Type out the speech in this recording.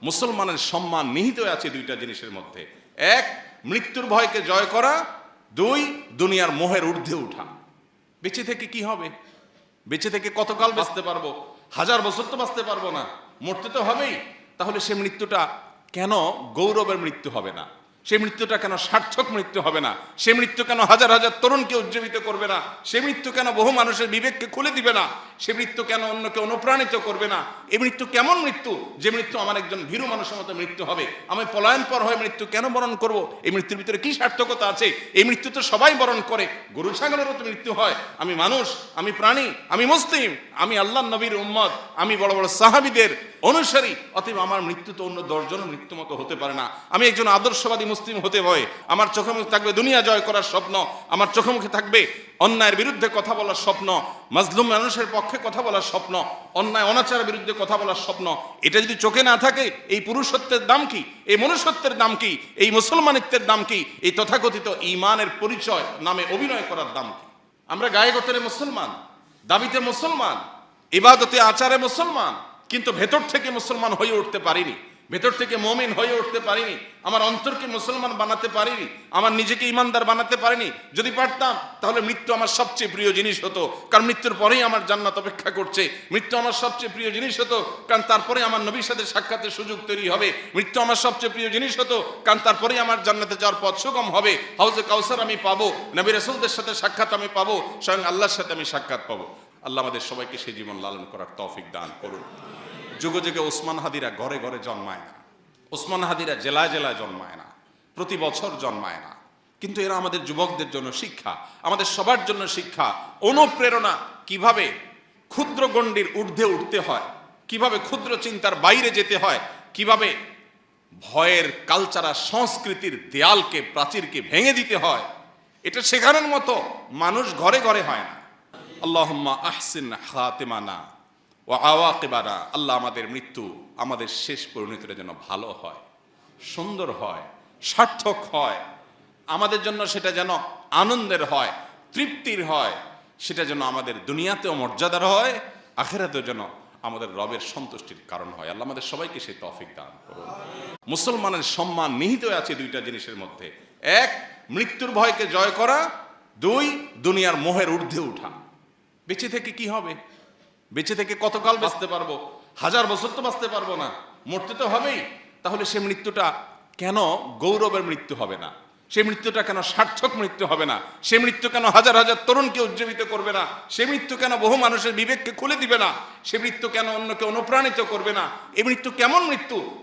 মুসলমানের সম্মান নিহিত আছে দুইটা জিনিসের মধ্যে। এক, মৃত্যুর ভয়কে জয় করা। দুই, দুনিয়ার মোহের ঊর্ধ্বে উঠা। বেঁচে থেকে কি হবে? বেঁচে থেকে কতকাল বাঁচতে পারবো? 1000 বছর তো বাঁচতে পারবো না, মরতে তো হবেই। তাহলে সে মৃত্যুটা কেন গৌরবের মৃত্যু হবে না? সে মৃত্যুটা কেন সার্থক মৃত্যু হবে না? সে মৃত্যু কেন হাজার হাজার তরুণকে উজ্জীবিত করবে না? সে মৃত্যু কেন বহু মানুষের বিবেককে খুলে দিবে না? সে মৃত্যু কেন অন্যকে অনুপ্রাণিত করবে না? এই মৃত্যু কেমন মৃত্যু? যে মৃত্যু আমার একজন ভীরু মানুষের মতো মৃত্যু হবে। আমি পলায়ন পর হয়ে মৃত্যু কেন বরণ করব? এই মৃত্যুর ভিতরে কি সার্থকতা আছে? এই মৃত্যু তো সবাই বরণ করে। গরু ছাগলেরও তো মৃত্যু হয়। আমি মানুষ, আমি প্রাণী, আমি মুসলিম, আমি আল্লাহর নবীর উম্মত, আমি বড় বড় সাহাবীদের অনুসারী। অতএব আমার মৃত্যু তো অন্য 10 জনের মৃত্যু মতো হতে পারে না। আমি একজন আদর্শবাদী মুসলিম হতে হয়। আমার চোখে মুখে থাকবে দুনিয়া জয় করার স্বপ্ন, আমার চোখে মুখে থাকবে অন্যায়ের বিরুদ্ধে কথা বলার স্বপ্ন, মাজলুম মানুষের পক্ষে কথা বলার স্বপ্ন, অন্যায় অনাচারের বিরুদ্ধে কথা বলার স্বপ্ন। এটা যদি চোখে না থাকে, এই পুরুষত্বের দাম কি? এই মনুষ্যত্বের দাম কি? এই মুসলমানিত্বের দাম কি? এই তথাকথিত ঈমানের পরিচয় নামে অভিনয় করার দাম কি? আমরা গায়ে গতরে মুসলমান, দাবিতে মুসলমান, ইবাদতে আচারে মুসলমান, কিন্তু ভেতর থেকে মুসলমান হয়ে উঠতে পারিনি, ভেতর থেকে মুমিন হয়ে উঠতে পারিনি, আমার অন্তরকে মুসলমান বানাতে পারিনি, আমার নিজেকে ইমানদার বানাতে পারিনি। যদি পারতাম তাহলে মৃত্যু আমার সবচেয়ে প্রিয় জিনিস হতো, কারণ মৃত্যুর পরেই আমার জান্নাত অপেক্ষা করছে। মৃত্যু আমার সবচেয়ে প্রিয় জিনিস হতো, কারণ তারপরে আমার নবীর সাথে সাক্ষাতের সুযোগ তৈরি হবে। মৃত্যু আমার সবচেয়ে প্রিয় জিনিস হতো, কারণ তারপরেই আমার জান্নাতে যাওয়ার পথ সুগম হবে। হাউজে কাউসার আমি পাবো, নবী রাসূলদের সাথে সাক্ষাৎ আমি পাবো, স্বয়ং আল্লাহর সাথে আমি সাক্ষাৎ পাবো। আল্লাহ আমাদের সবাইকে সেই জীবন লালন করার তৌফিক দান করুন। যুগে যুগে ওসমান হাদিরা ঘরে ঘরে জন্মায় না, ওসমান হাদিরা জেলায় জেলায় জন্মায় না, প্রতি বছর জন্মায় না, কিন্তু এরা আমাদের যুবকদের জন্য শিক্ষা, আমাদের সবার জন্য শিক্ষা, অনুপ্রেরণা। কিভাবে ক্ষুদ্র গণ্ডির ঊর্ধ্বে উঠতে হয়, কিভাবে ক্ষুদ্র চিন্তার বাইরে যেতে হয়, কিভাবে ভয়ের কালচারাল সংস্কৃতির দেয়ালকে, প্রাচীরকে ভেঙে দিতে হয়, এটা শেখানোর মতো মানুষ ঘরে ঘরে হয় না। আল্লাহুম্মা আহসিন খাতিমানা ওয়া আওয়াকিবানা। আল্লাহ আমাদের মৃত্যু, আমাদের শেষ পরিণতিটা যেন ভালো হয়, সুন্দর হয়, সার্থক হয়, আমাদের জন্য সেটা যেন আনন্দের হয়, তৃপ্তির হয়, সেটা যেন আমাদের দুনিয়াতেও মর্যাদার হয়, আখিরাতেও যেন আমাদের রবের সন্তুষ্টির কারণ হয়। আল্লাহ আমাদের সবাইকে সেই তৌফিক দান করুন। মুসলমানের সম্মান নিহিত আছে দুইটা জিনিসের মধ্যে। এক, মৃত্যুর ভয়কে জয় করা। দুই, দুনিয়ার মোহের ঊর্ধ্বে উঠা। বেঁচে থেকে কি হবে? বেঁচে থেকে কতকাল বাঁচতে পারবো? 1000 বছর তো বাঁচতে পারবো না, মরতে তো হবেই। তাহলে সে মৃত্যুটা কেন গৌরবের মৃত্যু হবে না? সে মৃত্যুটা কেন সার্থক মৃত্যু হবে না? সে মৃত্যু কেন হাজার হাজার তরুণকে উজ্জীবিত করবে না? সে মৃত্যু কেন বহু মানুষের বিবেককে খুলে দিবে না? সে মৃত্যু কেন অন্যকে অনুপ্রাণিত করবে না? এই মৃত্যু কেমন মৃত্যু?